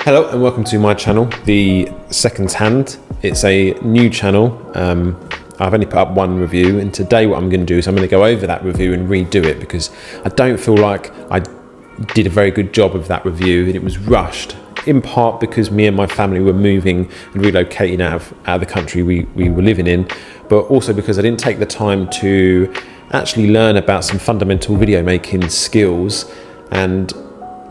Hello and welcome to my channel, The Second Hand. It's a new channel. I've only put up one review, and today what I'm going to do is I'm going to go over that review and redo it because I don't feel like I did a very good job of that review, and it was rushed, in part because me and my family were moving and relocating out of the country we were living in, but also because I didn't take the time to actually learn about some fundamental video making skills, and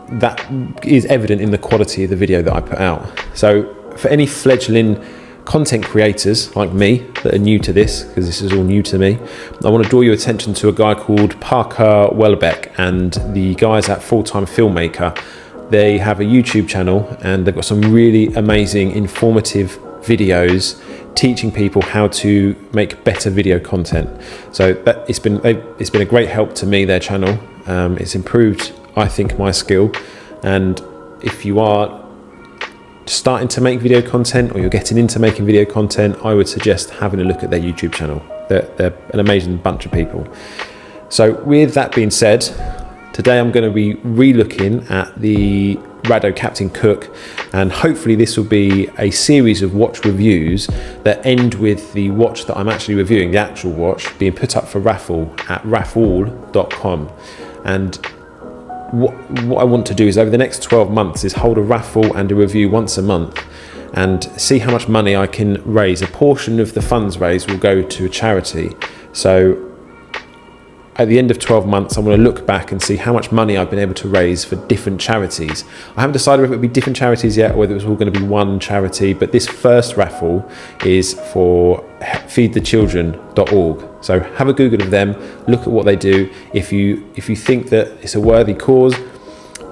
that is evident in the quality of the video that I put out. So for any fledgling content creators like me that are new to this, because this is all new to me, I want to draw your attention to a guy called Parker Welbeck and the guys at Time Filmmakers. They have a YouTube channel and they've got some really amazing informative videos teaching people how to make better video content. So it's been a great help to me, their channel. It's improved, I think, my skill. And if you are starting to make video content or you're getting into making video content, I would suggest having a look at their YouTube channel. They're an amazing bunch of people. So with that being said, today I'm going to be re-looking at the Rado Captain Cook, and hopefully this will be a series of watch reviews that end with the watch that I'm actually reviewing, the actual watch, being put up for raffle at raffle.com. And what I want to do is over the next 12 months is hold a raffle and a review once a month and see how much money I can raise. A portion of the funds raised will go to a charity. So at the end of 12 months, I'm going to look back and see how much money I've been able to raise for different charities. I haven't decided if it would be different charities yet or whether it's all going to be one charity, but this first raffle is for feedthechildren.org. So have a Google of them, look at what they do. If you think that it's a worthy cause,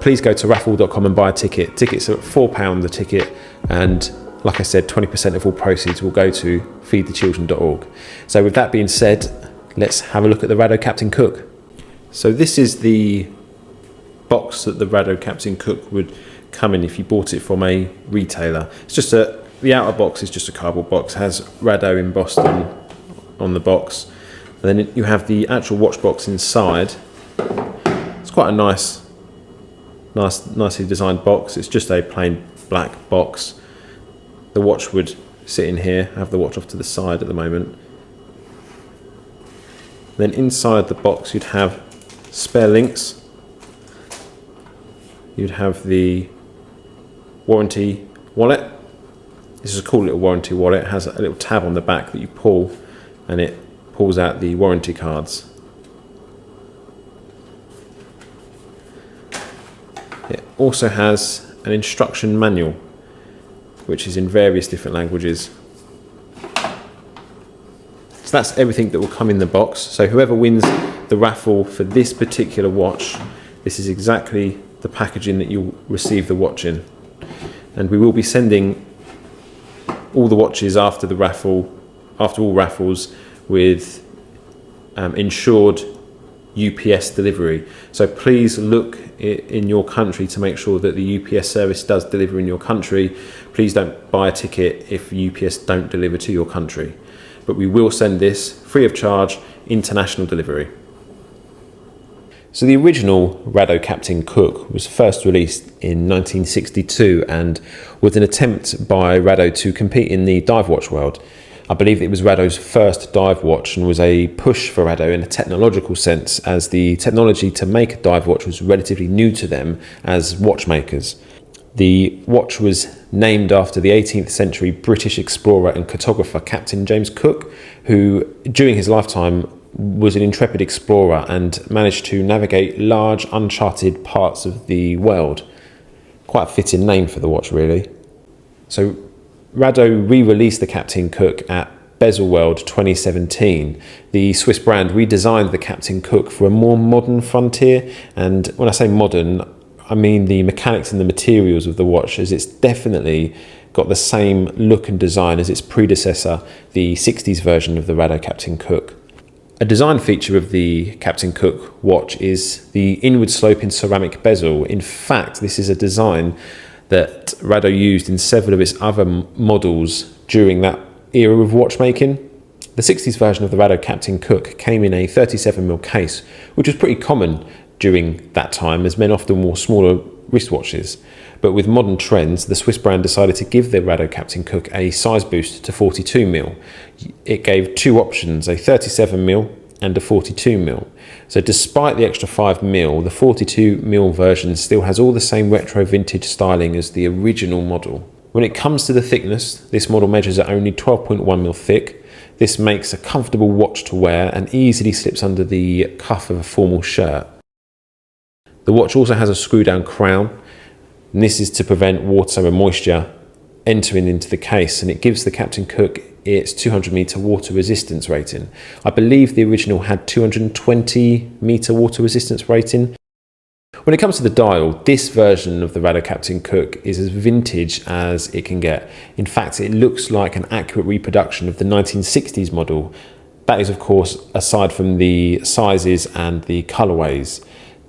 please go to raffle.com and buy a ticket. Tickets are £4 a ticket, and like I said, 20% of all proceeds will go to feedthechildren.org. So with that being said, let's have a look at the Rado Captain Cook. So this is the box that the Rado Captain Cook would come in if you bought it from a retailer. It's just the outer box is just a cardboard box, has Rado embossed on the box. And then you have the actual watch box inside. It's quite a nicely designed box. It's just a plain black box. The watch would sit in here. I have the watch off to the side at the moment. Then inside the box you'd have spare links. You'd have the warranty wallet. This is a cool little warranty wallet. It has a little tab on the back that you pull, and it pulls out the warranty cards. It also has an instruction manual, which is in various different languages. So that's everything that will come in the box. So whoever wins the raffle for this particular watch, this is exactly the packaging that you'll receive the watch in. And we will be sending all the watches after the raffle, after all raffles, with insured UPS delivery. So please look in your country to make sure that the UPS service does deliver in your country. Please don't buy a ticket if UPS don't deliver to your country. But we will send this free of charge, international delivery. So the original Rado Captain Cook was first released in 1962 and was an attempt by Rado to compete in the dive watch world. I believe it was Rado's first dive watch and was a push for Rado in a technological sense, as the technology to make a dive watch was relatively new to them as watchmakers. The watch was named after the 18th century British explorer and cartographer Captain James Cook, who during his lifetime was an intrepid explorer and managed to navigate large uncharted parts of the world. Quite a fitting name for the watch, really. So Rado re-released the Captain Cook at Bezel World 2017. The Swiss brand redesigned the Captain Cook for a more modern frontier, and when I say modern, I mean the mechanics and the materials of the watch, as it's definitely got the same look and design as its predecessor, the 60s version of the Rado Captain Cook. A design feature of the Captain Cook watch is the inward sloping ceramic bezel. In fact, this is a design that Rado used in several of its other models during that era of watchmaking. The 60s version of the Rado Captain Cook came in a 37mm case, which was pretty common during that time, as men often wore smaller wristwatches. But with modern trends, the Swiss brand decided to give the Rado Captain Cook a size boost to 42mm. It gave two options, a 37mm and a 42mm. So despite the extra 5mm, the 42mm version still has all the same retro vintage styling as the original model. When it comes to the thickness, this model measures at only 12.1mm thick. This makes a comfortable watch to wear and easily slips under the cuff of a formal shirt. The watch also has a screw down crown, and this is to prevent water and moisture entering into the case, and it gives the Captain Cook its 200-meter water resistance rating. I believe the original had 220-meter water resistance rating. When it comes to the dial, this version of the Rado Captain Cook is as vintage as it can get. In fact, it looks like an accurate reproduction of the 1960s model. That is, of course, aside from the sizes and the colorways.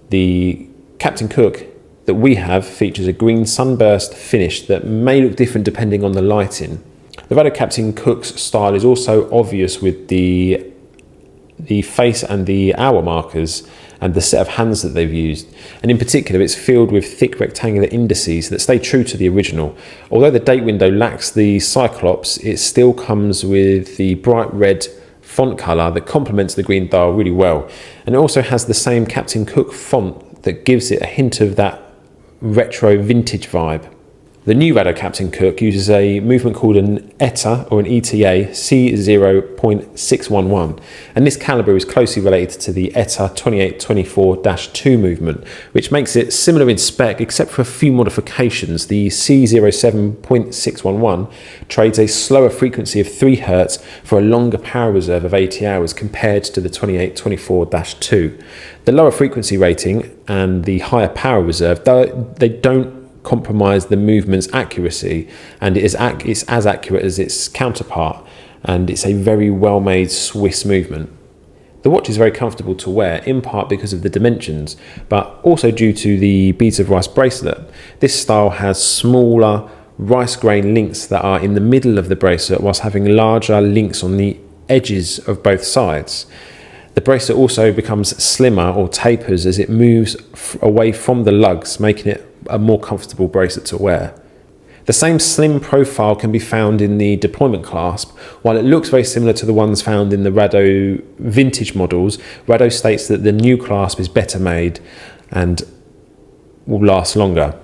The Captain Cook that we have features a green sunburst finish that may look different depending on the lighting. The Rado Captain Cook's style is also obvious with the face and the hour markers and the set of hands that they've used. And in particular, it's filled with thick rectangular indices that stay true to the original. Although the date window lacks the cyclops, it still comes with the bright red font color that complements the green dial really well. And it also has the same Captain Cook font that gives it a hint of that retro vintage vibe. The new Rado Captain Cook uses a movement called an ETA or an ETA C0.611, and this caliber is closely related to the ETA 2824-2 movement, which makes it similar in spec except for a few modifications. The C07.611 trades a slower frequency of 3 Hz for a longer power reserve of 80 hours compared to the 2824-2. The lower frequency rating and the higher power reserve, they don't compromise the movement's accuracy, and it's as accurate as its counterpart, and it's a very well made Swiss movement. The watch is very comfortable to wear, in part because of the dimensions, but also due to the beads of rice bracelet. This style has smaller rice grain links that are in the middle of the bracelet, whilst having larger links on the edges of both sides. The bracelet also becomes slimmer or tapers as it moves away from the lugs, making it a more comfortable bracelet to wear. The same slim profile can be found in the deployment clasp. While it looks very similar to the ones found in the Rado vintage models, Rado states that the new clasp is better made and will last longer.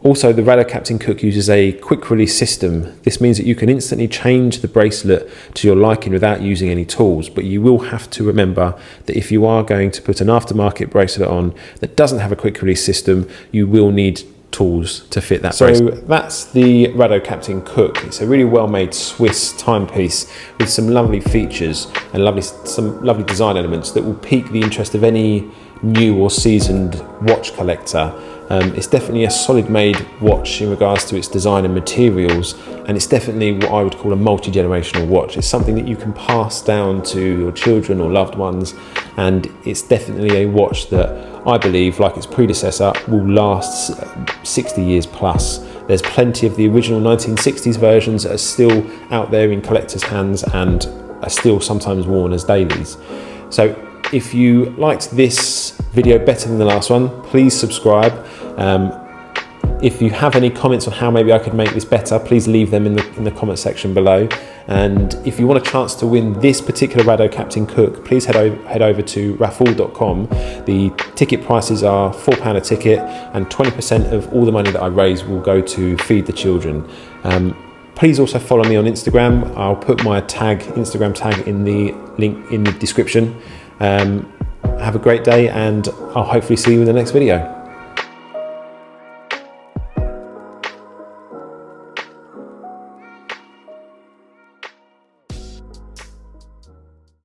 Also, the Rado Captain Cook uses a quick release system. This means that you can instantly change the bracelet to your liking without using any tools, but you will have to remember that if you are going to put an aftermarket bracelet on that doesn't have a quick release system, you will need tools to fit that bracelet. So that's the Rado Captain Cook. It's a really well made Swiss timepiece with some lovely features and some lovely design elements that will pique the interest of any new or seasoned watch collector. It's definitely a solid made watch in regards to its design and materials, and it's definitely what I would call a multi-generational watch. It's something that you can pass down to your children or loved ones, and it's definitely a watch that I believe, like its predecessor, will last 60 years plus. There's plenty of the original 1960s versions that are still out there in collectors' hands and are still sometimes worn as dailies. So if you liked this video better than the last one, please subscribe. If you have any comments on how maybe I could make this better, please leave them in the comment section below. And if you want a chance to win this particular Rado Captain Cook, please head over to raffle.com. The ticket prices are £4 a ticket, and 20% of all the money that I raise will go to feed the children. Please also follow me on Instagram. I'll put my Instagram tag in the link in the description. Have a great day, and I'll hopefully see you in the next video.